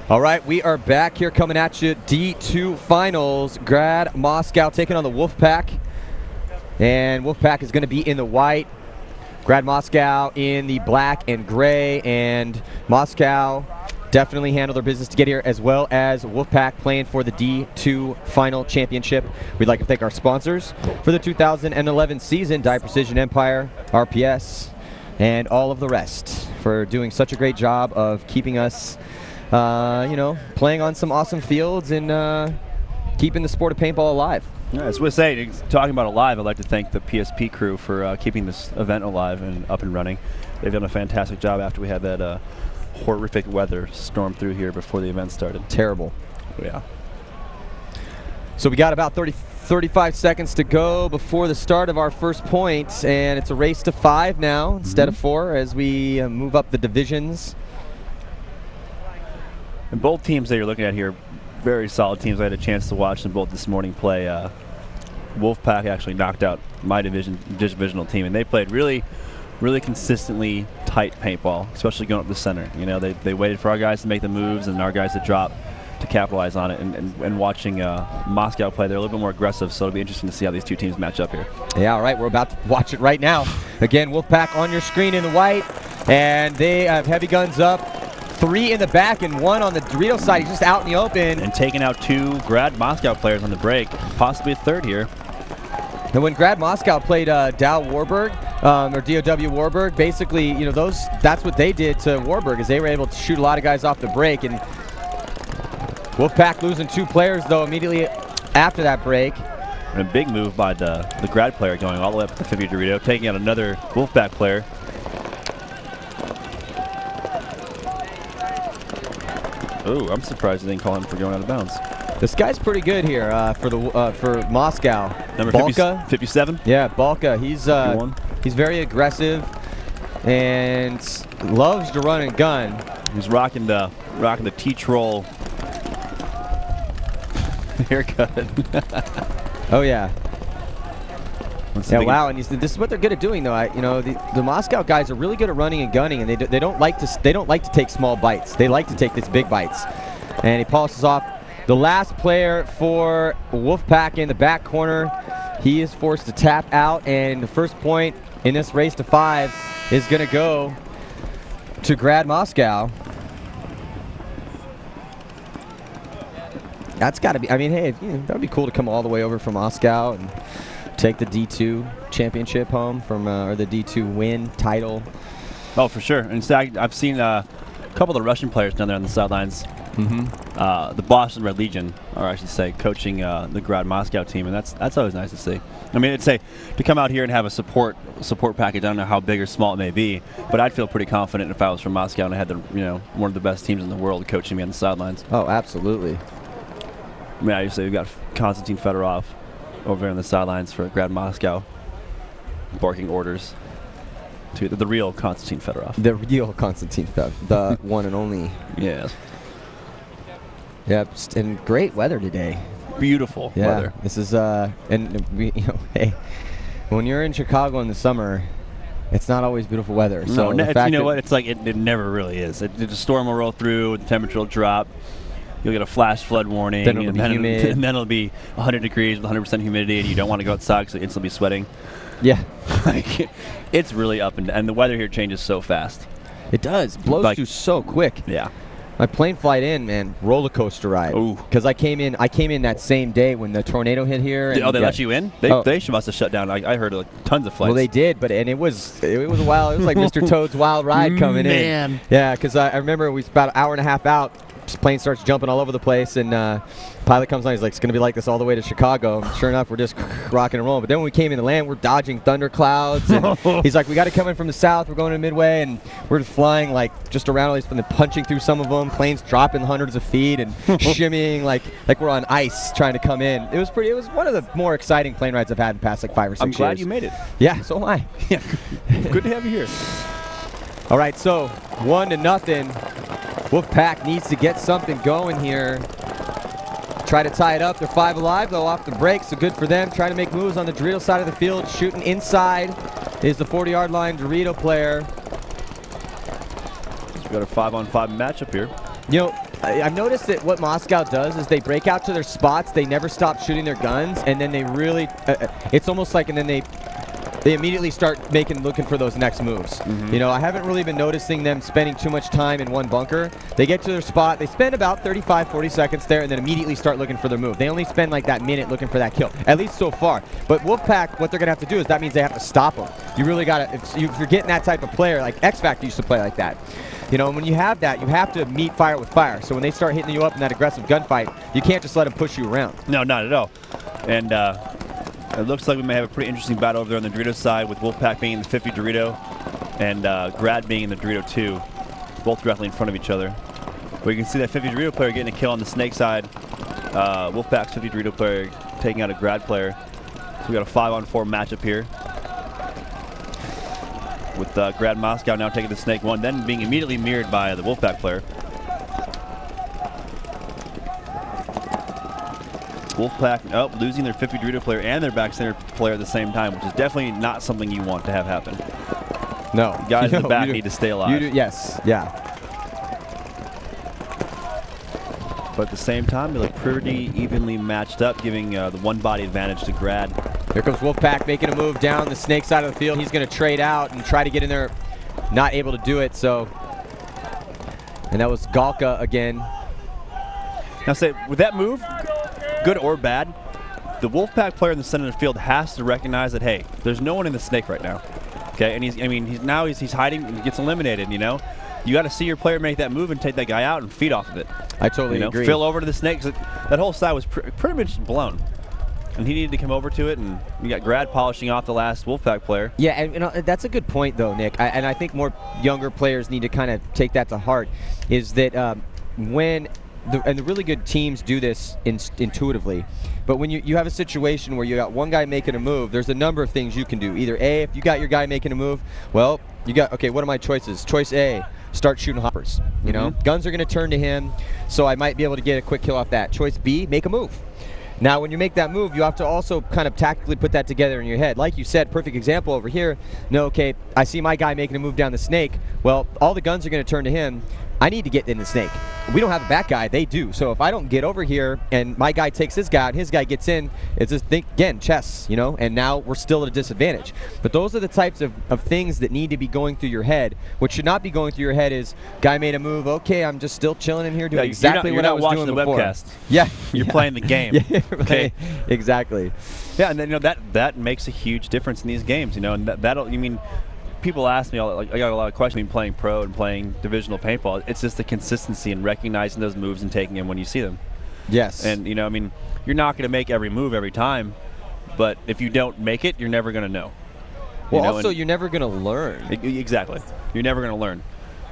All right, we are back here coming at you. D2 finals. Grad Moscow taking on the Wolfpack. And Wolfpack is going to be in the white. Grad Moscow in the black and gray. And Moscow definitely handled their business to get here, as well as Wolfpack playing for the D2 final championship. We'd like to thank our sponsors for the 2011 season, Die Precision Empire, RPS, and all of the rest for doing such a great job of keeping us playing on some awesome fields and keeping the sport of paintball alive. Yeah, as we say, talking about alive, I'd like to thank the PSP crew for keeping this event alive and up and running. They've done a fantastic job after we had that horrific weather storm through here before the event started. Terrible. Yeah. So we got about 35 seconds to go before the start of our first point, and it's a race to 5 now instead of 4 as we move up the divisions. And both teams that you're looking at here, very solid teams. I had a chance to watch them both this morning play. Wolfpack actually knocked out my divisional team, and they played really consistently tight paintball, especially going up the center. You know, they waited for our guys to make the moves and our guys to drop to capitalize on it. And watching Moscow play, they're a little bit more aggressive, so it'll be interesting to see how these two teams match up here. Yeah, all right, we're about to watch it right now. Again, Wolfpack on your screen in the white, and they have heavy guns up. 3 in the back and 1 on the Dorito side. He's just out in the open. And taking out 2 Grad Moscow players on the break, possibly a third here. And when Grad Moscow played Dow Warburg, or DOW Warburg, basically, you know, that's what they did to Warburg, is they were able to shoot a lot of guys off the break. And Wolfpack losing 2 players, though, immediately after that break. And a big move by the Grad player going all the way up to 50 Dorito, taking out another Wolfpack player. Oh, I'm surprised they didn't call him for going out of bounds. This guy's pretty good here for Moscow. Number Balka, 57. Yeah, Balka. He's very aggressive and loves to run and gun. He's rocking the T-Troll haircut. Oh yeah. Yeah, wow, and this is what they're good at doing, though. The Moscow guys are really good at running and gunning, and they don't like to take small bites. They like to take these big bites. And he polishes off the last player for Wolfpack in the back corner. He is forced to tap out, and the first point in this race to 5 is going to go to Grad Moscow. That's got to be. I mean, hey, that would be cool to come all the way over from Moscow and take the D2 championship home from, or the D2 win title. Oh, for sure. And so I've seen a couple of the Russian players down there on the sidelines. The Boston Red Legion, or I should say, coaching the Grad Moscow team, and that's always nice to see. I mean, to come out here and have a support package. I don't know how big or small it may be, but I'd feel pretty confident if I was from Moscow and I had one of the best teams in the world coaching me on the sidelines. Oh, absolutely. I mean, obviously we've got Konstantin Fedorov over there on the sidelines for Grad Moscow, barking orders to the real Konstantin Fedorov. The real Konstantin Fedorov, the one and only. Yes. Yep, and great weather today. Beautiful weather. This is hey, when you're in Chicago in the summer, it's not always beautiful weather. So no, it's like it never really is. The storm will roll through, the temperature will drop. You'll get a flash flood warning, then it'll be humid. And then it'll be 100 degrees with 100% humidity, and you don't want to go outside because you'll instantly be sweating. Yeah. It's really up, and the weather here changes so fast. It does. Blows through so quick. Yeah. My plane flight in, man, roller coaster ride. Because I came in that same day when the tornado hit here. And they let you in? They must have shut down. I heard tons of flights. Well, they did, but it was wild. It was like Mr. Toad's Wild Ride coming in. Man. Yeah, because I remember we was about an hour and a half out. Plane starts jumping all over the place, and pilot comes on. He's like, it's going to be like this all the way to Chicago. And sure enough, we're just rocking and rolling. But then when we came in to land, we're dodging thunder clouds. And he's like, we got to come in from the south. We're going to Midway, and we're just flying like just around all these, and then punching through some of them. Planes dropping hundreds of feet and shimmying like we're on ice trying to come in. It was one of the more exciting plane rides I've had in the past 5 or 6 years. I'm glad you made it. Yeah, so am I. Yeah, good to have you here. All right, so 1-0. Wolfpack needs to get something going here. Try to tie it up. They're 5 alive, though, off the break, so good for them. Trying to make moves on the Dorito side of the field. Shooting inside is the 40-yard line Dorito player. We've got a 5-on-5 matchup here. You know, I've noticed that what Moscow does is they break out to their spots. They never stop shooting their guns, and then they really, it's almost like, and then they immediately start looking for those next moves. You know, I haven't really been noticing them spending too much time in one bunker. They get to their spot, they spend about 35, 40 seconds there, and then immediately start looking for their move. They only spend like that minute looking for that kill, at least so far. But Wolfpack, what they're going to have to do is that means they have to stop them. You really got to, if you're getting that type of player, like X Factor used to play like that. You know, and when you have that, you have to meet fire with fire. So when they start hitting you up in that aggressive gunfight, you can't just let them push you around. No, not at all. And it looks like we may have a pretty interesting battle over there on the Dorito side, with Wolfpack being in the 50 Dorito and Grad being in the Dorito 2, both directly in front of each other. But you can see that 50 Dorito player getting a kill on the Snake side. Wolfpack's 50 Dorito player taking out a Grad player. So we got a 5-on-4 matchup here, with Grad Moscow now taking the Snake 1, then being immediately mirrored by the Wolfpack player. Wolfpack losing their 50 Dorito player and their back center player at the same time, which is definitely not something you want to have happen. No. The guys in the back need to stay alive. Yes, yeah. But at the same time, they look pretty evenly matched up, giving the one body advantage to Grad. Here comes Wolfpack making a move down the Snake side of the field. He's going to trade out and try to get in there. Not able to do it, so. And that was Galka again. Now say, with that move, good or bad, the Wolfpack player in the center of the field has to recognize that, hey, there's no one in the Snake right now. Okay, and he's hiding and he gets eliminated, you know? You got to see your player make that move and take that guy out and feed off of it. I totally agree. Fill over to the Snake. That whole side was pretty much blown. And he needed to come over to it, and you got Grad polishing off the last Wolfpack player. Yeah, and you know, that's a good point, though, Nick. And I think more younger players need to kind of take that to heart, is that when the really good teams do this intuitively, but when you have a situation where you got one guy making a move, there's a number of things you can do. Either A, if you got your guy making a move, well, you got, okay, what are my choices? Choice A, start shooting hoppers. You know, guns are going to turn to him, so I might be able to get a quick kill off that. Choice B, make a move. Now, when you make that move, you have to also kind of tactically put that together in your head. Like you said, perfect example over here. No, okay, I see my guy making a move down the Snake. Well, all the guns are going to turn to him. I need to get in the Snake. We don't have a back guy. They do. So if I don't get over here and my guy takes his guy out and his guy gets in, it's just, again, chess, you know, and now we're still at a disadvantage. But those are the types of things that need to be going through your head. What should not be going through your head is, guy made a move, okay, I'm just still chilling in here doing exactly what I was doing before. Webcast. Yeah. You're playing the game. Yeah, okay. Exactly. Yeah, and then, you know, that makes a huge difference in these games, you know, and that'll, you mean, people ask me, like, I got a lot of questions between playing pro and playing divisional paintball. It's just the consistency and recognizing those moves and taking them when you see them. Yes. And, you know, I mean, you're not going to make every move every time, but if you don't make it, you're never going to know. Well, you know, also, you're never going to learn. Exactly. You're never going to learn.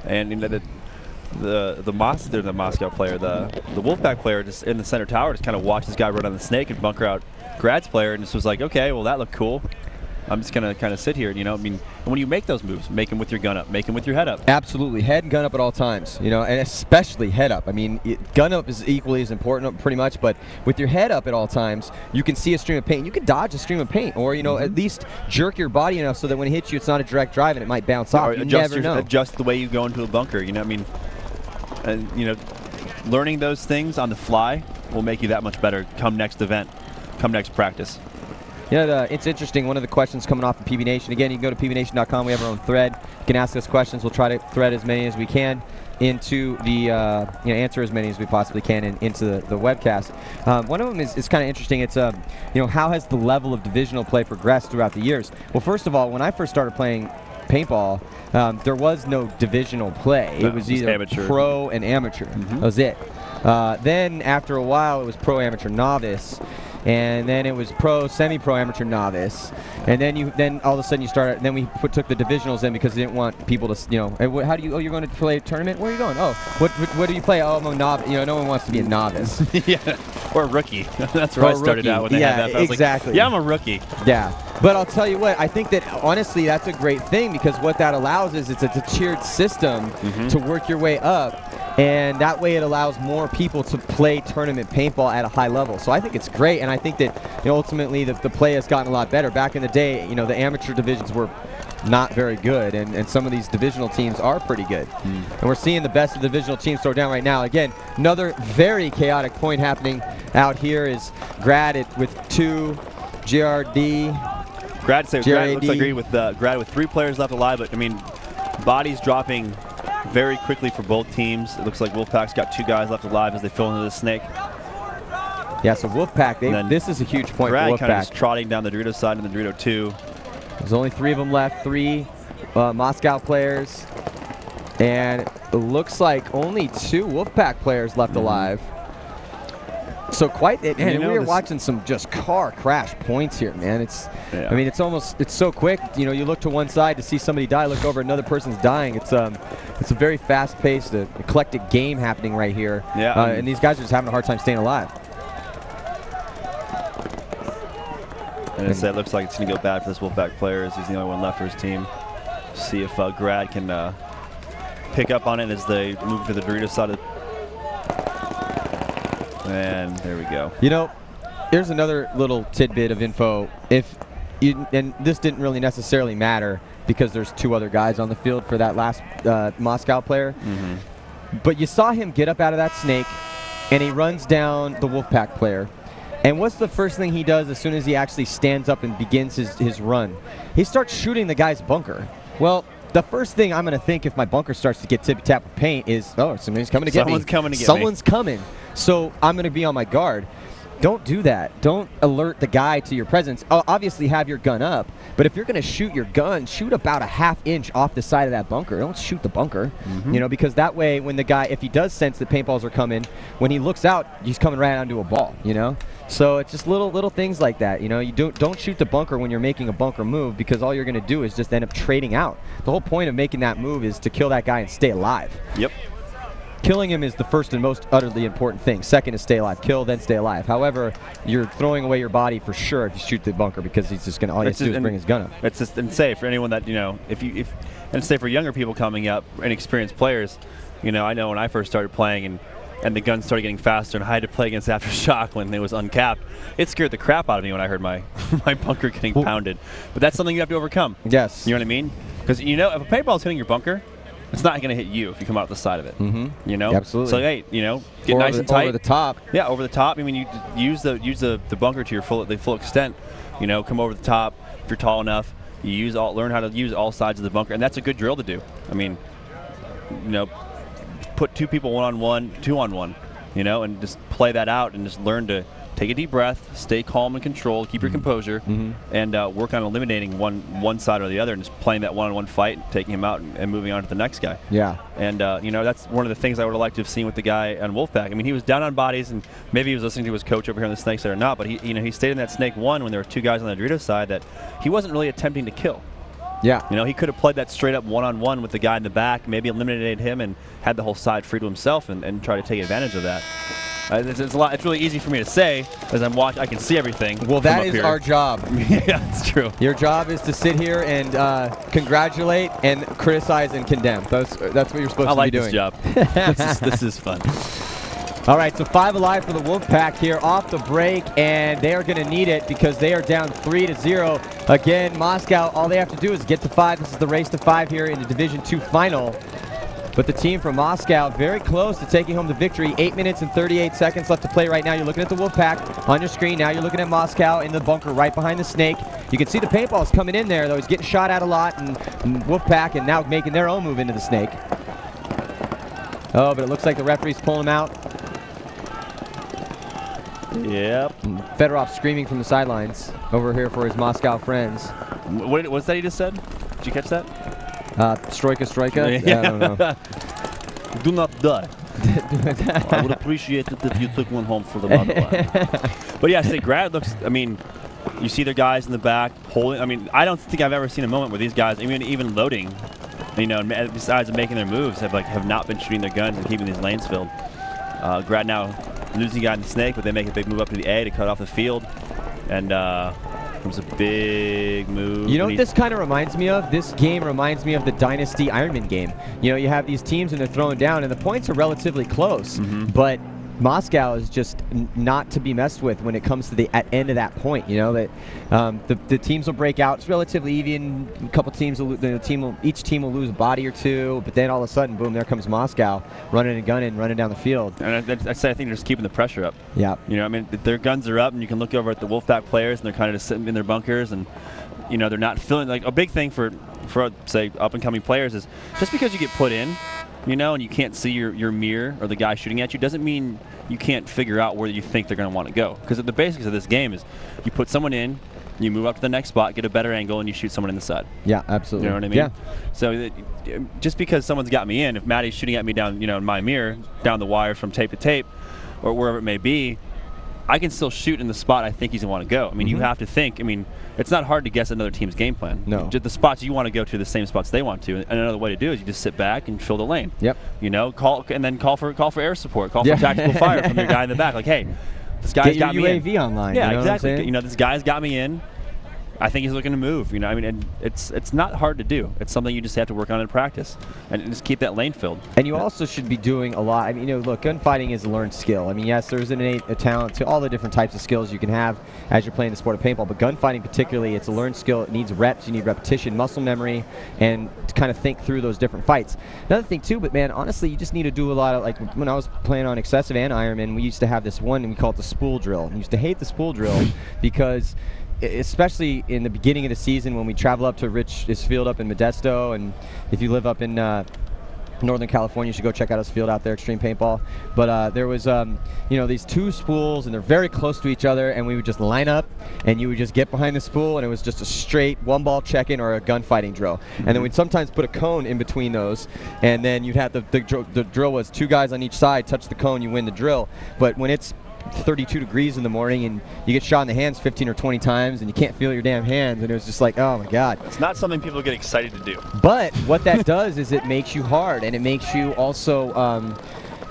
And you know, the Moscow player, the Wolfpack player, just in the center tower, just kind of watched this guy run on the Snake and bunker out Grad's player, and just was like, okay, well, that looked cool. I'm just going to kind of sit here, you know. I mean, when you make those moves, make them with your gun up, make them with your head up. Absolutely. Head and gun up at all times, you know, and especially head up. I mean, gun up is equally as important pretty much, but with your head up at all times, you can see a stream of paint. You can dodge a stream of paint, or, you know, at least jerk your body enough so that when it hits you, it's not a direct drive and it might bounce off. You never know. Adjust the way you go into a bunker, you know. I mean, and, you know, learning those things on the fly will make you that much better come next event, come next practice. You know, it's interesting. One of the questions coming off of PB Nation. Again, you can go to pbnation.com. We have our own thread. You can ask us questions. We'll try to thread as many as we can into the, you know, answer as many as we possibly can into the webcast. One of them is kind of interesting. It's, you know, how has the level of divisional play progressed throughout the years? Well, first of all, when I first started playing paintball, there was no divisional play. No, it was either amateur. pro and amateur. That was it. Then after a while, it was pro, amateur, novice. And then it was pro, semi-pro, amateur, novice, and then all of a sudden you start. Then we took the divisionals in because they didn't want people to, you know. How do you? Oh, you're going to play a tournament? Where are you going? Oh, what do you play? Oh, I'm a novice. You know, no one wants to be a novice. Yeah, or a rookie. That's where I started out when they had that. I was exactly. Like, yeah, I'm a rookie. Yeah, but I'll tell you what. I think that honestly, that's a great thing because what that allows is it's a tiered system to work your way up. and that way it allows more people to play tournament paintball at a high level. So I think it's great, and I think that ultimately the play has gotten a lot better. Back in the day, the amateur divisions were not very good, and some of these divisional teams are pretty good. And we're seeing the best of the divisional teams throw down right now. Again, another very chaotic point happening out here is Grad with 2, GRD. Grad looks like agree with Grad with 3 players left alive, but I mean, bodies dropping very quickly for both teams. It looks like Wolfpack's got 2 guys left alive as they fill into the snake. Yeah, so Wolfpack, this is a huge point Grad for Wolfpack. kind of just trotting down the Dorito side and the Dorito 2. There's only 3 of them left, 3 Moscow players, and it looks like only 2 Wolfpack players left alive. So quite, and we are watching some just car crash points here, man. I mean, it's so quick. You look to one side to see somebody die, look over, another person's dying. It's a very fast-paced, eclectic game happening right here. Yeah. And these guys are just having a hard time staying alive. And it looks like it's going to go bad for this Wolfpack player, as he's the only one left for his team. See if Grad can pick up on it as they move to the Dorito side of the. And there we go. Here's another little tidbit of info. And this didn't really necessarily matter because there's 2 other guys on the field for that last Moscow player. But you saw him get up out of that snake, and he runs down the Wolfpack player. And what's the first thing he does as soon as he actually stands up and begins his run? He starts shooting the guy's bunker. Well, the first thing I'm going to think if my bunker starts to get tippy-tap with paint is, oh, somebody's coming to get me. Someone's coming to get me. Someone's coming. So I'm going to be on my guard. Don't do that. Don't alert the guy to your presence. Obviously have your gun up, but if you're going to shoot your gun, shoot about a ½ inch off the side of that bunker. Don't shoot the bunker, because that way when the guy, if he does sense that paintballs are coming, when he looks out, he's coming right onto a ball, So it's just little things like that, You don't shoot the bunker when you're making a bunker move, because all you're going to do is just end up trading out. The whole point of making that move is to kill that guy and stay alive. Yep. Killing him is the first and most utterly important thing. Second is stay alive. Kill, then stay alive. However, you're throwing away your body for sure if you shoot the bunker, because he's just going to, all he has to do is bring his gun up. It's just unsafe for anyone that, and say for younger people coming up, inexperienced players, I know when I first started playing and the guns started getting faster and I had to play against Aftershock when it was uncapped, it scared the crap out of me when I heard my bunker getting pounded. But that's something you have to overcome. Yes. You know what I mean? Because, if a paintball is hitting your bunker, it's not going to hit you if you come out the side of it. Absolutely. So hey, get nice and tight. Over the top. Yeah, over the top. I mean, you use the bunker to the full extent. Come over the top if you're tall enough. You learn how to use all sides of the bunker, and that's a good drill to do. I mean, put 2 people 1-on-1, 2-on-1, and just play that out and just learn to take a deep breath, stay calm and controlled, keep your composure, and work on eliminating one side or the other, and just playing that one-on-one fight, taking him out, and moving on to the next guy. Yeah. And that's one of the things I would have liked to have seen with the guy on Wolfpack. I mean, he was down on bodies, and maybe he was listening to his coach over here on the snake side or not, but he stayed in that snake 1 when there were 2 guys on the Dorito side that he wasn't really attempting to kill. Yeah. He could have played that straight up one-on-one with the guy in the back, maybe eliminated him and had the whole side free to himself and try to take advantage of that. It's really easy for me to say as I'm watching. I can see everything. Well, that is our job. Yeah, it's true. Your job is to sit here and congratulate and criticize and condemn. That's what you're supposed to be doing. I like this job. This is fun. All right, so 5 alive for the Wolfpack here off the break, and they are going to need it because they are down 3-0. Again, Moscow, all they have to do is get to 5. This is the race to 5 here in the Division 2 final. But the team from Moscow very close to taking home the victory. 8 minutes and 38 seconds left to play right now. You're looking at the Wolfpack on your screen. Now you're looking at Moscow in the bunker right behind the snake. You can see the paintballs coming in there, though. He's getting shot at a lot, and Wolfpack and now making their own move into the snake. Oh, but it looks like the referee's pulling him out. Yep. Fedorov screaming from the sidelines over here for his Moscow friends. What's that he just said? Did you catch that? Stroika? Yeah, I don't know. Do not die. I would appreciate it if you took one home for the motherland. But yeah, say Grad looks, I mean, you see their guys in the back holding. I mean, I don't think I've ever seen a moment where these guys, even loading, besides making their moves, have not been shooting their guns and keeping these lanes filled. Grad now losing guy in the snake, but they make a big move up to the A to cut off the field. And comes a big move. You know what this kind of reminds me of? This game reminds me of the Dynasty Ironman game. You know, you have these teams and they're throwing down, and the points are relatively close, but Moscow is just not to be messed with when it comes to the end of that point. You know that the teams will break out. It's relatively even. A couple teams will, each team will lose a body or two, but then all of a sudden, boom, there comes Moscow running and gunning, running down the field. And I think they're just keeping the pressure up. Yeah. You know, I mean, their guns are up, and you can look over at the Wolfpack players, and they're kind of just sitting in their bunkers, and you know they're not feeling like a big thing for say up and coming players is just because you get put in, you know, and you can't see your mirror or the guy shooting at you doesn't mean you can't figure out where you think they're going to want to go. Because the basics of this game is you put someone in, you move up to the next spot, get a better angle, and you shoot someone in the side. Yeah, absolutely. You know what I mean? Yeah. So just because someone's got me in, if Maddie's shooting at me down, you know, in my mirror, down the wire from tape to tape, or wherever it may be, I can still shoot in the spot I think he's going to want to go. I mean, you have to think. I mean, it's not hard to guess another team's game plan. No. Just the spots you want to go to, the same spots they want to. And another way to do it is you just sit back and fill the lane. Yep. You know, call for air support, call for tactical fire from your guy in the back. Like, hey, this guy's got me in. Get your UAV online. Yeah, you know exactly. What I'm you know, this guy's got me in. I think he's looking to move. You know, I mean, and it's not hard to do. It's something you just have to work on in practice, and just keep that lane filled. And you also should be doing a lot. I mean, you know, look, gunfighting is a learned skill. I mean, yes, there's an innate talent to all the different types of skills you can have as you're playing the sport of paintball. But gunfighting, particularly, it's a learned skill. It needs reps. You need repetition, muscle memory, and to kind of think through those different fights. Another thing too, but man, honestly, you just need to do a lot of, like when I was playing on Excessive and Ironman, we used to have this one, and we call it the spool drill. We used to hate the spool drill because, especially in the beginning of the season when we travel up to Rich's field up in Modesto, and if you live up in Northern California, you should go check out his field out there, Extreme Paintball. But there was, you know, these two spools, and they're very close to each other, and we would just line up, and you would just get behind the spool, and it was just a straight one-ball check-in or a gunfighting drill. And then we'd sometimes put a cone in between those, and then you'd have the drill was 2 guys on each side, touch the cone, you win the drill. But when it's 32 degrees in the morning and you get shot in the hands 15 or 20 times and you can't feel your damn hands, and it was just like, oh my god. It's not something people get excited to do. But what that does is it makes you hard, and it makes you also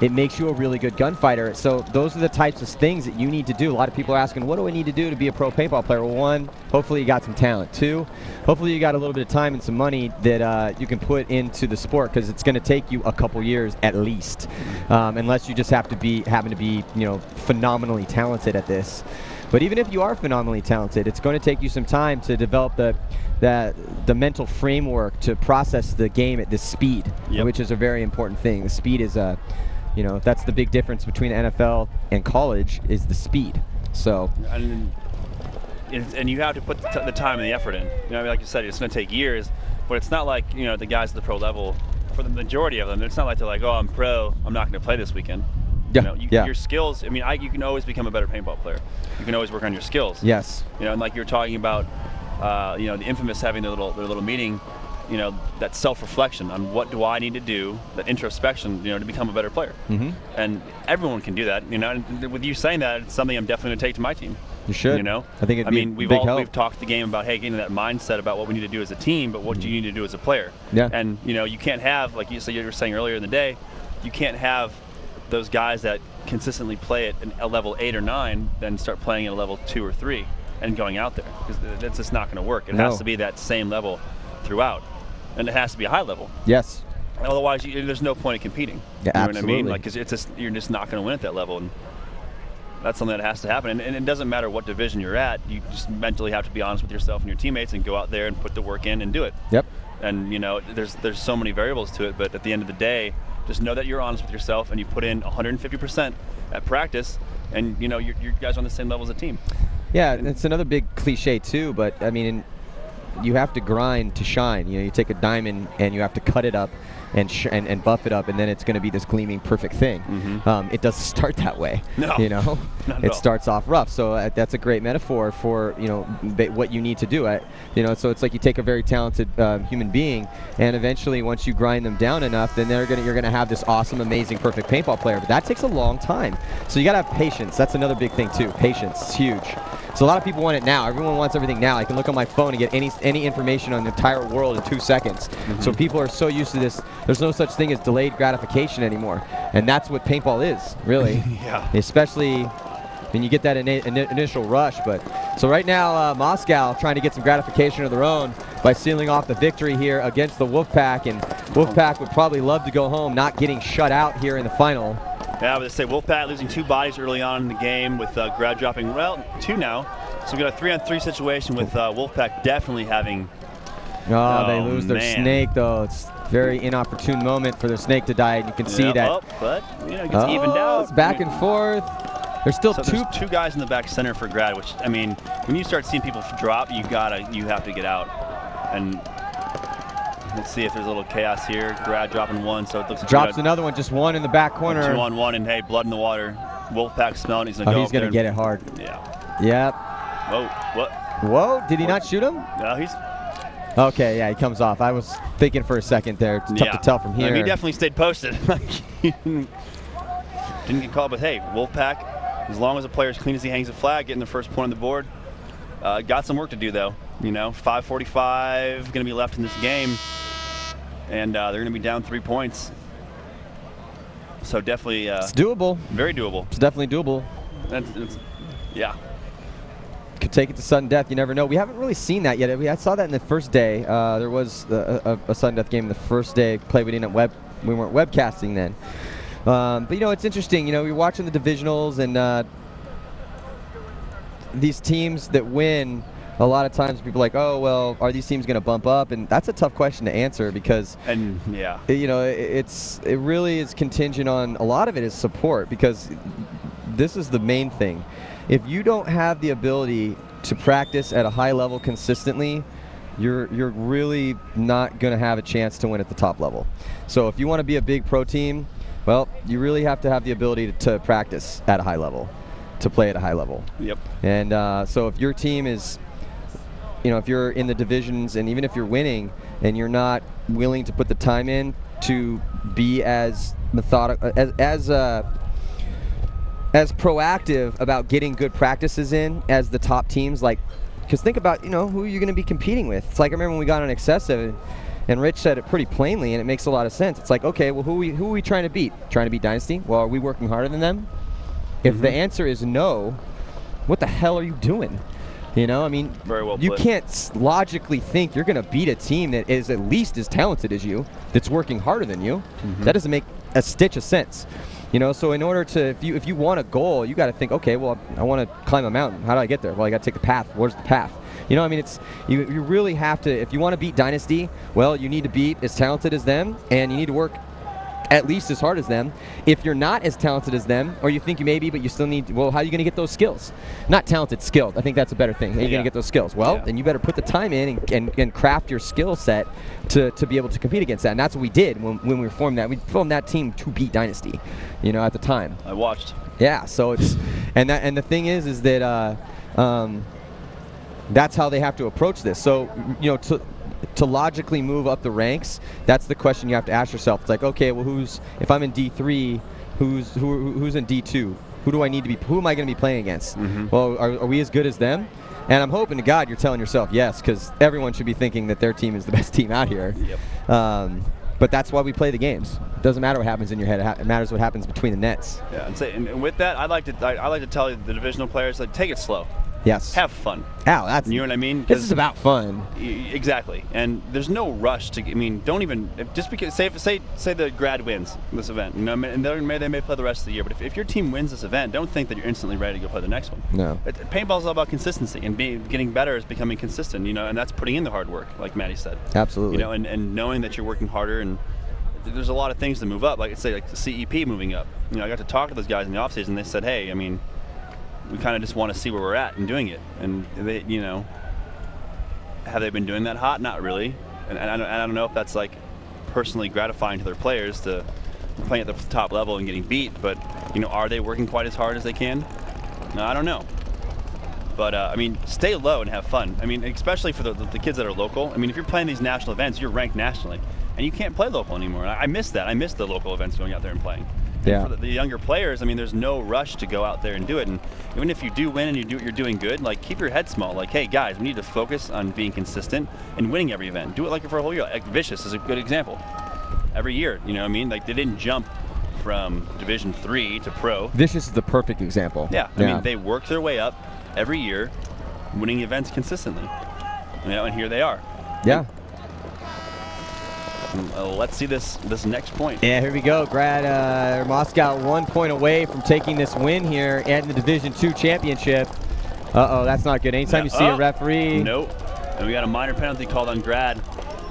it makes you a really good gunfighter. So those are the types of things that you need to do. A lot of people are asking, what do I need to do to be a pro paintball player? Well, 1, hopefully you got some talent. 2, hopefully you got a little bit of time and some money that you can put into the sport, because it's going to take you a couple years at least, unless you just happen to be, you know, phenomenally talented at this. But even if you are phenomenally talented, it's going to take you some time to develop the mental framework to process the game at this speed, which is a very important thing. The speed is you know, that's the big difference between the NFL and college, is the speed. So, and you have to put the time and the effort in. You know, like you said, it's going to take years, but it's not like, you know, the guys at the pro level, for the majority of them, it's not like they're like, oh, I'm pro, I'm not going to play this weekend. Yeah. You know, your skills, I mean, you can always become a better paintball player. You can always work on your skills. Yes. You know, and like you're talking about, you know, the Infamous having their little meeting, you know, that self-reflection on what do I need to do, that introspection, you know, to become a better player. And everyone can do that, you know, and with you saying that, it's something I'm definitely going to take to my team. You should. You know? I think we've talked the game about, hey, getting that mindset about what we need to do as a team, but what do you need to do as a player? Yeah. And, you know, you can't have, like you were saying earlier in the day, you can't have those guys that consistently play at a level 8 or 9 then start playing at a level 2 or 3 and going out there, because that's just not going to work. It has to be that same level throughout, and it has to be a high level. Yes. Otherwise, there's no point in competing. Yeah, you know absolutely. what I mean? Like, because you're just not going to win at that level, and that's something that has to happen. And it doesn't matter what division you're at. You just mentally have to be honest with yourself and your teammates and go out there and put the work in and do it. Yep. And you know, there's so many variables to it, but at the end of the day, just know that you're honest with yourself and you put in 150% at practice, and you know, you guys are on the same level as a team. Yeah, it's another big cliche too, but I mean, you have to grind to shine. You know, you take a diamond and you have to cut it up and buff it up, and then it's going to be this gleaming perfect thing. It doesn't start that way. No, you know, it starts off rough. So that's a great metaphor for, you know, what you need to do. You know, so it's like you take a very talented human being, and eventually once you grind them down enough, then you're gonna have this awesome, amazing, perfect paintball player. But that takes a long time. So you got to have patience. That's another big thing too. Patience is huge. So a lot of people want it now. Everyone wants everything now. I can look on my phone and get any information on the entire world in 2 seconds. So people are so used to this. There's no such thing as delayed gratification anymore, and that's what paintball is, really. Yeah. Especially mean, you get that initial rush. But so right now, Moscow trying to get some gratification of their own by sealing off the victory here against the Wolfpack, and Wolfpack would probably love to go home, not getting shut out here in the final. Yeah, I would say Wolfpack losing 2 bodies early on in the game with Grad dropping, well, 2 now. So we got a 3-on-3 situation with Wolfpack definitely having. Oh, they lose their snake though. It's a very inopportune moment for their snake to die, and you can see that. But you know, it gets evened out. It's back and forth. There's still there's 2 guys in the back center for Grad, which I mean, when you start seeing people drop, you have to get out. And let's see if there's a little chaos here. Grad dropping 1, so it looks like drops another one, just 1 in the back corner. 2-on-1, and hey, blood in the water. Wolfpack smelling. He's gonna go. He's gonna get it hard. Yeah. Yep. Whoa. What? Whoa! Did he not shoot him? No, he's. Okay, yeah, he comes off. I was thinking for a second there. It's tough to tell from here. He definitely stayed posted. Didn't get called, but hey, Wolfpack, as long as the player's clean as he hangs a flag, getting the first point on the board. Got some work to do, though. You know, 5:45 going to be left in this game, and they're going to be down 3 points. So definitely. It's doable. Very doable. It's definitely doable. Yeah. Could take it to sudden death. You never know. We haven't really seen that yet. I saw that in the first day. There was a sudden death game the first day. We weren't webcasting then. But you know, it's interesting. You know, we're watching the divisionals, and these teams that win. A lot of times, people are like, oh well, are these teams going to bump up? And that's a tough question to answer because, you know, it really is contingent on, a lot of it is support, because this is the main thing. If you don't have the ability to practice at a high level consistently, you're really not going to have a chance to win at the top level. So if you want to be a big pro team, well, you really have to have the ability to practice at a high level, to play at a high level. Yep. And so if your team is, you know, if you're in the divisions, and even if you're winning and you're not willing to put the time in to be as methodical, as proactive about getting good practices in as the top teams, like, because think about, you know, who you're going to be competing with. It's like, I remember when we got on Excessive, and Rich said it pretty plainly, and it makes a lot of sense. It's like, okay, well, who are we trying to beat? Trying to beat Dynasty? Well, are we working harder than them? If the answer is no, what the hell are you doing? You know, I mean, very well you put. Can't logically think you're going to beat a team that is at least as talented as you, that's working harder than you. That doesn't make a stitch of sense. You know, so in order to, if you want a goal, you got to think, okay, well, I want to climb a mountain. How do I get there? Well, I got to take the path. Where's the path? You know, I mean, it's you really have to, if you want to beat Dynasty, well, you need to be as talented as them, and you need to work at least as hard as them. If you're not as talented as them, or you think you may be, but you still need, well, how are you going to get those skills? Not talented, skilled. I think that's a better thing. How are you going to get those skills? Well, then you better put the time in and craft your skill set to be able to compete against that. And that's what we did when we formed that. We formed that team to beat Dynasty, you know, at the time. I watched. Yeah, so it's, and the thing is that that's how they have to approach this. So, you know, to logically move up the ranks, that's the question you have to ask yourself. It's like, okay, well, if I'm in D3, who's in D2? Who do I need to be? Who am I going to be playing against? Well, are we as good as them? And I'm hoping to God you're telling yourself yes, because everyone should be thinking that their team is the best team out here. Yep. But that's why we play the games. It doesn't matter what happens in your head. It matters what happens between the nets. Yeah, and with that, I like to tell the divisional players, like, take it slow. Yes. Have fun. Ow, that's, you know what I mean? This is about fun. Exactly. And there's no rush to, I mean, don't even, just because, say the Grad wins this event, you know, and they may play the rest of the year, but if your team wins this event, don't think that you're instantly ready to go play the next one. No. Paintball is all about consistency, and getting better is becoming consistent, you know, and that's putting in the hard work, like Maddie said. Absolutely. You know, and knowing that you're working harder, and there's a lot of things to move up, like say, like the CEP moving up. You know, I got to talk to those guys in the offseason, and they said, hey, I mean, we kind of just want to see where we're at and doing it. And they, you know, have they been doing that hot? Not really. And I don't know if that's like personally gratifying to their players to playing at the top level and getting beat. But you know, are they working quite as hard as they can? No, I don't know. But I mean, stay low and have fun. I mean, especially for the kids that are local. I mean, if you're playing these national events, you're ranked nationally, and you can't play local anymore. I miss that. I miss the local events, going out there and playing. Yeah. For the younger players, I mean, there's no rush to go out there and do it. And even if you do win and you're doing good, like, keep your head small. Like, hey, guys, we need to focus on being consistent and winning every event. Do it like for a whole year. Like Vicious is a good example. Every year, you know what I mean? Like, they didn't jump from Division 3 to pro. This is the perfect example. Yeah, I mean, they work their way up every year, winning events consistently. And here they are. Yeah. Let's see this next point. Yeah, here we go. Grad Moscow 1 point away from taking this win here and the Division 2 championship. Uh-oh, that's not good. Anytime you see a referee. Nope. And we got a minor penalty called on Grad,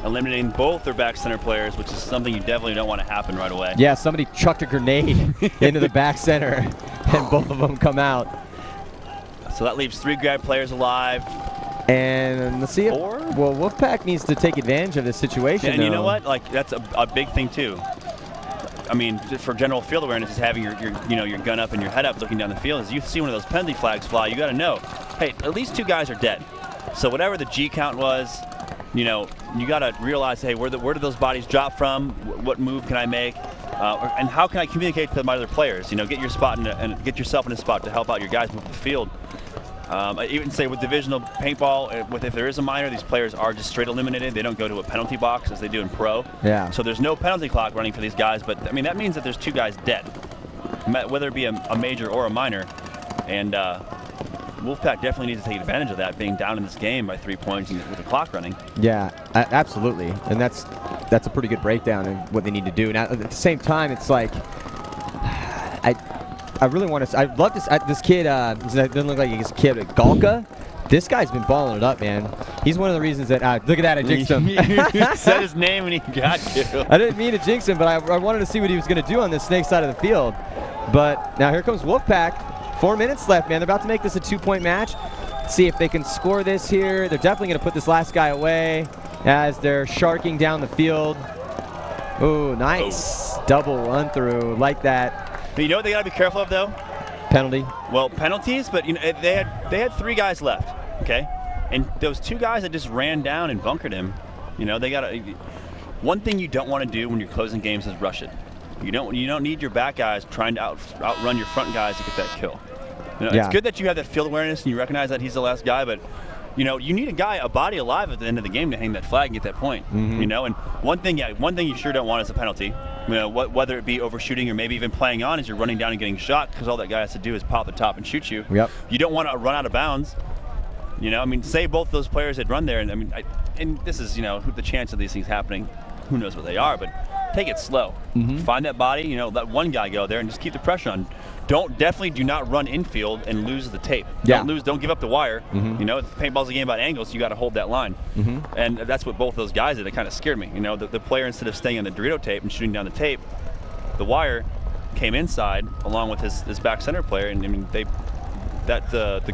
eliminating both their back center players, which is something you definitely don't want to happen right away. Yeah, somebody chucked a grenade into the back center, and both of them come out. So that leaves 3 Grad players alive. And let's see if, well, Wolfpack needs to take advantage of this situation. Yeah, and you know what? Like, that's a big thing too. I mean, for general field awareness, is having your gun up and your head up, looking down the field. As you see one of those penalty flags fly, you got to know, hey, at least 2 guys are dead. So whatever the G count was, you got to realize, hey, where did those bodies drop from? What move can I make? And how can I communicate to my other players? Get your spot and get yourself in a spot to help out your guys move the field. I even say with divisional paintball, if there is a minor, these players are just straight eliminated. They don't go to a penalty box as they do in pro. Yeah. So there's no penalty clock running for these guys, but I mean that means that there's 2 guys dead, whether it be a major or a minor. And Wolfpack definitely needs to take advantage of that, being down in this game by 3 points and with the clock running. Yeah, absolutely. And that's a pretty good breakdown of what they need to do. Now at the same time, it's like I really want to. I love this kid. Doesn't look like he's a kid. Galka. This guy's been balling it up, man. He's one of the reasons that. Look at that, I jinxed him. You said his name and he got you. I didn't mean to jinx him, but I wanted to see what he was going to do on this snake side of the field. But now here comes Wolfpack. 4 minutes left, man. They're about to make this a 2-point match. See if they can score this here. They're definitely going to put this last guy away as they're sharking down the field. Ooh, nice. Double run through like that. But you know what they got to be careful of, though? Penalty. Well, penalties, but they had 3 guys left, okay? And those 2 guys that just ran down and bunkered him, they got to. One thing you don't want to do when you're closing games is rush it. You don't need your back guys trying to outrun your front guys to get that kill. It's good that you have that field awareness and you recognize that he's the last guy, but you need a body alive at the end of the game to hang that flag and get that point. And one thing you sure don't want is a penalty. Whether it be overshooting or maybe even playing on as you're running down and getting shot, because all that guy has to do is pop the top and shoot you. Yep. You don't want to run out of bounds. Say both those players had run there, and and this is the chance of these things happening. Who knows what they are, but take it slow. Find that body. Let one guy go there and just keep the pressure on. Definitely do not run infield and lose the tape. Yeah. Don't give up the wire. Paintball's a game about angles. You got to hold that line. And that's what both those guys did. It kind of scared me. The player, instead of staying on the Dorito tape and shooting down the tape, the wire came inside along with his back center player, and the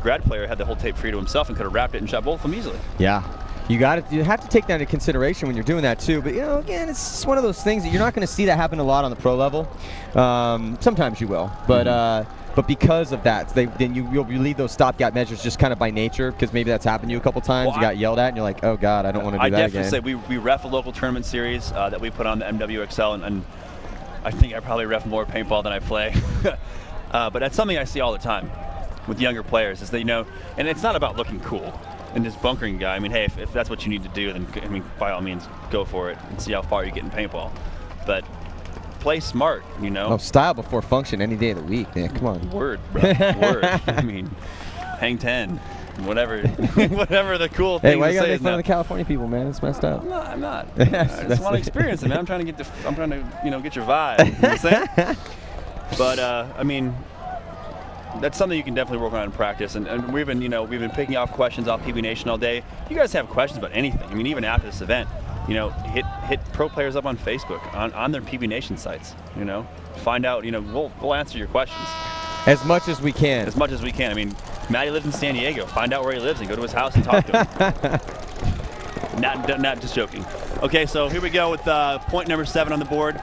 Grad player had the whole tape free to himself and could have wrapped it and shot both of them easily. Yeah. You have to take that into consideration when you're doing that too. But again, it's just one of those things that you're not going to see that happen a lot on the pro level. Sometimes you will, but because of that, you'll leave those stopgap measures just kind of by nature, because maybe that's happened to you a couple times. You got yelled at, and you're like, oh God, I don't want to do that again. I definitely say we ref a local tournament series that we put on the MWXL, and I think I probably ref more paintball than I play. But that's something I see all the time with younger players, is that and it's not about looking cool. And this bunkering guy, hey, if that's what you need to do, then by all means, go for it and see how far you get in paintball. But play smart, Oh, style before function any day of the week, man. Come on. Word, bro. Word. Hang 10, whatever the cool thing. Hey, why to you gotta say make fun of the California people, man? It's messed up. I'm not. I just want to experience it, man. I'm trying to get your vibe. You know what I'm saying? But that's something you can definitely work on in practice, and we've been picking off questions off PB Nation all day. You guys have questions about anything. Even after this event, hit pro players up on Facebook on their PB Nation sites. Find out. We'll answer your questions as much as we can. As much as we can. Matty lives in San Diego. Find out where he lives and go to his house and talk to him. Not just joking. Okay, so here we go with point number 7 on the board.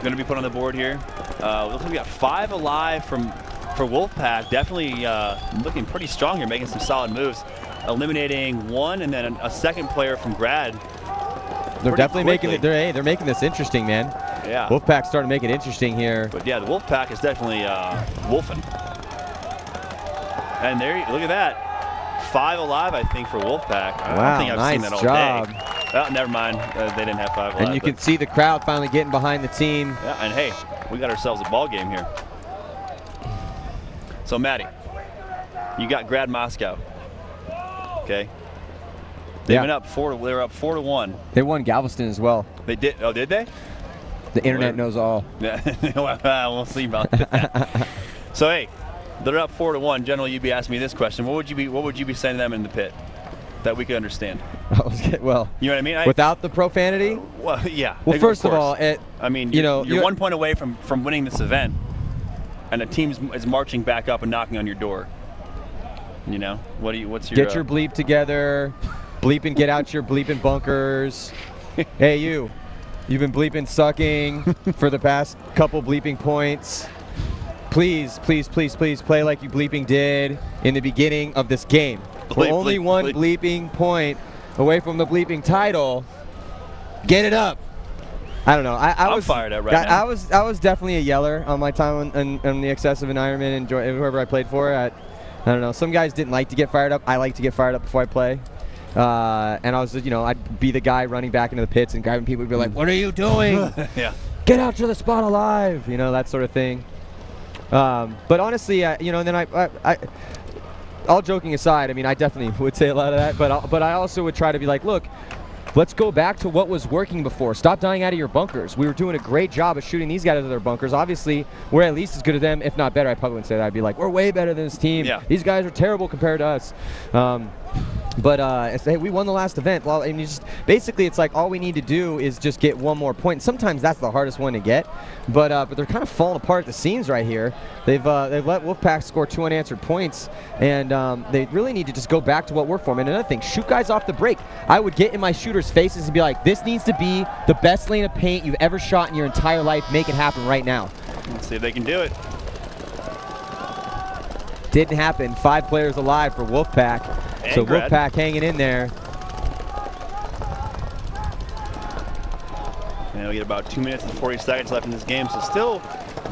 Going to be put on the board here. Looks like we got 5 alive for Wolfpack. Definitely looking pretty strong here, making some solid moves, eliminating 1 and then a second player from Grad. They're definitely making it. They're making this interesting, man. Yeah. Wolfpack's starting to make it interesting here. But yeah, the Wolfpack is definitely wolfing. And look at that. 5 alive, I think, for Wolfpack. Wow, I don't think I've nice seen that all job. day. Oh, never mind. They didn't have 5 alive. And you can see the crowd finally getting behind the team. Yeah, and hey, we got ourselves a ball game here. So, Maddie, you got Grad Moscow. Okay. They went up 4 to. They were up 4-1. They won Galveston as well. They did. Oh, did they? The internet knows all. Yeah. We'll see about that. So, hey, they're up 4-1. Generally, you'd be asking me this question: What would you be saying to them in the pit that we could understand? Well, you know what I mean? Without the profanity? Well, yeah. Well, first of all, I mean, you're 1 point away from winning this event, and a team is marching back up and knocking on your door. You know, what's your get your bleep together, bleep and get out your bleeping bunkers. Hey, you've been bleeping sucking for the past couple bleeping points. Please, please, please, please play like you bleeping did in the beginning of this game. We're only one bleeping point away from the bleeping title. Get it up. I don't know. I was fired up right now. I was definitely a yeller on my time on the excessive and Ironman and whoever I played for. I don't know. Some guys didn't like to get fired up. I like to get fired up before I play. And I was, I'd be the guy running back into the pits and grabbing people and be like, "What are you doing? Yeah. Get out to the spot alive!" That sort of thing. But honestly, and then I all joking aside, I mean, I definitely would say a lot of that. But I also would try to be like, look, let's go back to what was working before. Stop dying out of your bunkers. We were doing a great job of shooting these guys out of their bunkers. Obviously, we're at least as good as them, if not better. I probably wouldn't say that. I'd be like, we're way better than this team. Yeah. These guys are terrible compared to us. But hey, we won the last event. Well, and basically, it's like all we need to do is just get one more point. Sometimes that's the hardest one to get, but they're kind of falling apart at the seams right here. They've let Wolfpack score 2 unanswered points, and they really need to just go back to what worked for them. And another thing, shoot guys off the break. I would get in my shooters' faces and be like, "This needs to be the best lane of paint you've ever shot in your entire life. Make it happen right now." Let's see if they can do it. Didn't happen. 5 players alive for Wolfpack. And so Grad. Wolfpack hanging in there. And we get about 2 minutes and 40 seconds left in this game, so still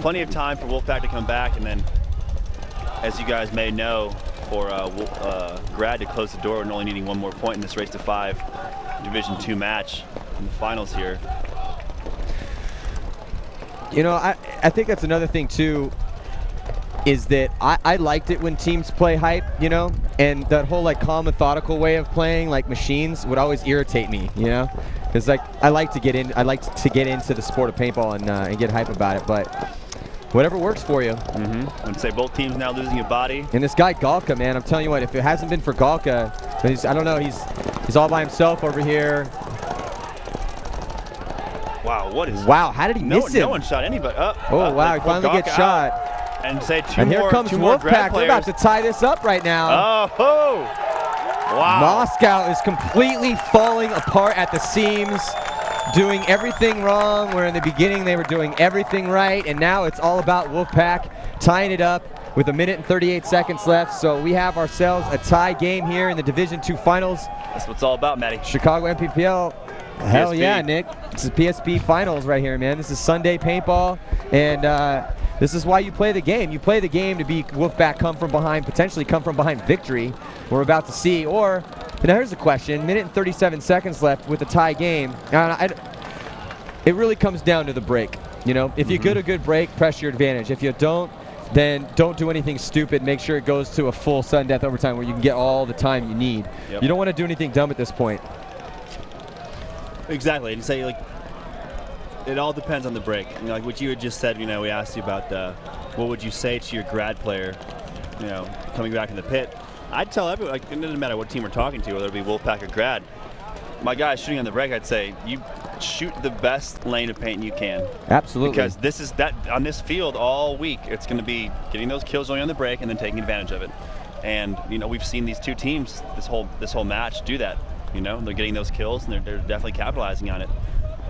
plenty of time for Wolfpack to come back. And then, as you guys may know, for Grad to close the door and only needing 1 more point in this race to 5 Division II match in the finals here. I think that's another thing too, is that I liked it when teams play hype, and that whole like calm, methodical way of playing like machines would always irritate me, because like I like to get into the sport of paintball and get hype about it, but whatever works for you. I'd say both teams now losing a body. And this guy Galka, man, I'm telling you what, if it hasn't been for Galka, I don't know, he's all by himself over here. Wow, how did he miss him? No one shot anybody. Wow, he finally gets shot. And say and here comes two more Grad Wolfpack. They're about to tie this up right now. Oh, wow. Moscow is completely falling apart at the seams, doing everything wrong, where in the beginning they were doing everything right, and now it's all about Wolfpack tying it up with 1 minute and 38 seconds left. So we have ourselves a tie game here in the Division II Finals. That's what it's all about, Matty. Chicago MPPL. Hell PSP. yeah, Nick. This is PSP Finals right here, man. This is Sunday paintball, and this is why you play the game. You play the game to be Wolfpack come from behind, potentially come from behind victory. We're about to see. Or, now here's the question, 1 minute and 37 seconds left with a tie game. It really comes down to the break. If you get a good break, press your advantage. If you don't, then don't do anything stupid. Make sure it goes to a full sudden death overtime where you can get all the time you need. Yep. You don't want to do anything dumb at this point. Exactly, and say it all depends on the break. Like what you had just said. We asked you about what would you say to your Grad player, coming back in the pit. I'd tell everyone, it doesn't matter what team we're talking to, whether it be Wolfpack or Grad. My guy shooting on the break, I'd say you shoot the best lane of paint you can. Absolutely. Because this is on this field all week. It's going to be getting those kills only on the break and then taking advantage of it. And we've seen these two teams this whole match do that. They're getting those kills, and they're definitely capitalizing on it.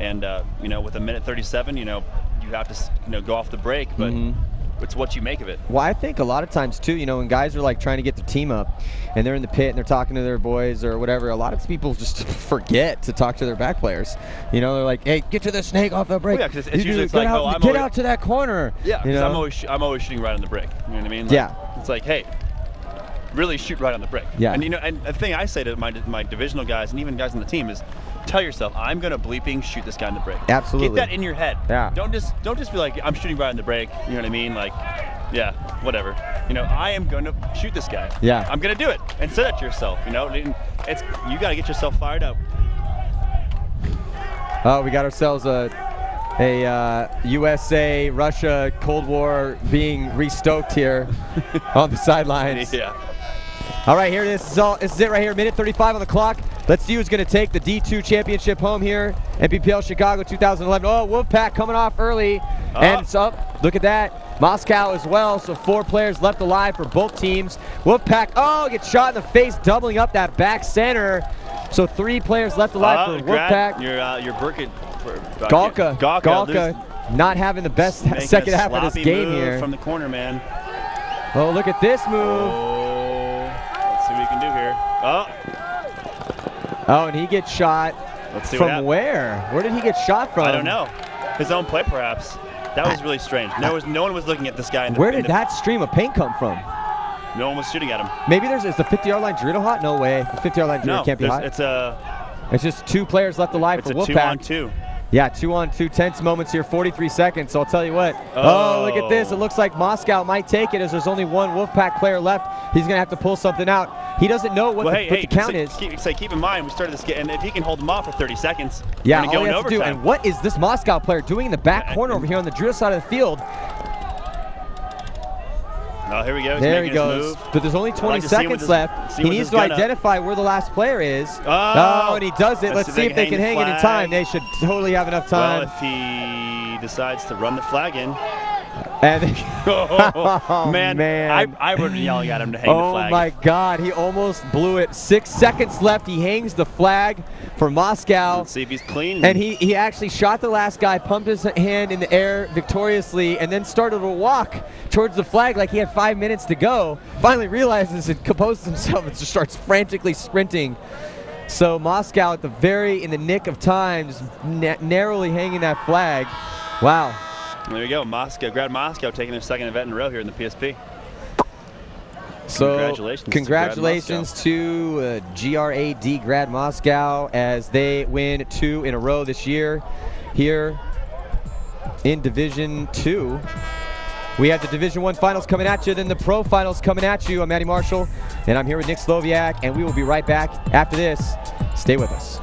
And, with 1 minute 37, you have to, go off the break, but it's what you make of it. Well, I think a lot of times, too, when guys are, like, trying to get their team up, and they're in the pit, and they're talking to their boys or whatever, a lot of people just forget to talk to their back players. They're like, hey, get to the snake off the break. Well, yeah, because it's usually like, get out to that corner. Yeah, because I'm always shooting right on the break. You know what I mean? Yeah. It's like, hey, really shoot right on the break. Yeah. And and the thing I say to my divisional guys and even guys on the team is, tell yourself, I'm gonna bleeping shoot this guy on the break. Absolutely. Get that in your head. Yeah. Don't just be like, I'm shooting right on the break. You know what I mean? Like, yeah, whatever. I am gonna shoot this guy. Yeah. I'm gonna do it, and say that to yourself. You gotta get yourself fired up. Oh, we got ourselves a USA Russia Cold War being restoked here on the sidelines. Yeah. All right, here it is. This is it right here. Minute 35 on the clock. Let's see who's going to take the D2 championship home here. NPPL Chicago 2011. Oh, Wolfpack coming off early. And it's up. Look at that. Moscow as well. So 4 players left alive for both teams. Wolfpack, gets shot in the face, doubling up that back center. So 3 players left alive for Wolfpack. Your Burkett. Galka not having the best second half of this game here. From the corner, man. Oh, look at this move. Let's see what we can do here. Oh, and he gets shot. Let's see from where? Where did he get shot from? I don't know. His own play, perhaps. That was really strange. No one was looking at this guy. Where did that stream of paint come from? No one was shooting at him. Maybe is the 50-yard line Dorito hot? No way. The 50-yard line Dorito can't be hot. It's just 2 players left alive for Wolfpack. It's a 2-on-2. Yeah, 2-on-2 tense moments here, 43 seconds. So I'll tell you what. Oh, look at this. It looks like Moscow might take it as there's only 1 Wolfpack player left. He's going to have to pull something out. He doesn't know what the count is. Keep in mind, we started this game, and if he can hold them off for 30 seconds, yeah, we're going to go in overtime. do. And what is this Moscow player doing in the back corner over here on the Drew side of the field? Oh, here we go. There he goes. But there's only 20 seconds left. He needs to identify where the last player is. Oh, and he does it. Let's see if they can hang it in time. They should totally have enough time. Well, if he decides to run the flag in. And man. I would be yelling at him to hang the flag. Oh my God, he almost blew it. 6 seconds left. He hangs the flag for Moscow. Let's see if he's clean. And he actually shot the last guy, pumped his hand in the air victoriously, and then started to walk towards the flag like he had 5 minutes to go. Finally realizes and composes himself and just starts frantically sprinting. So Moscow in the nick of time, just narrowly hanging that flag. Wow. There you go, Grad Moscow taking their 2nd event in a row here in the PSP. So congratulations to GRAD Grad Moscow as they win 2 in a row this year here in Division 2. We have the Division 1 finals coming at you, then the Pro finals coming at you. I'm Matty Marshall, and I'm here with Nick Sloviak, and we will be right back after this. Stay with us.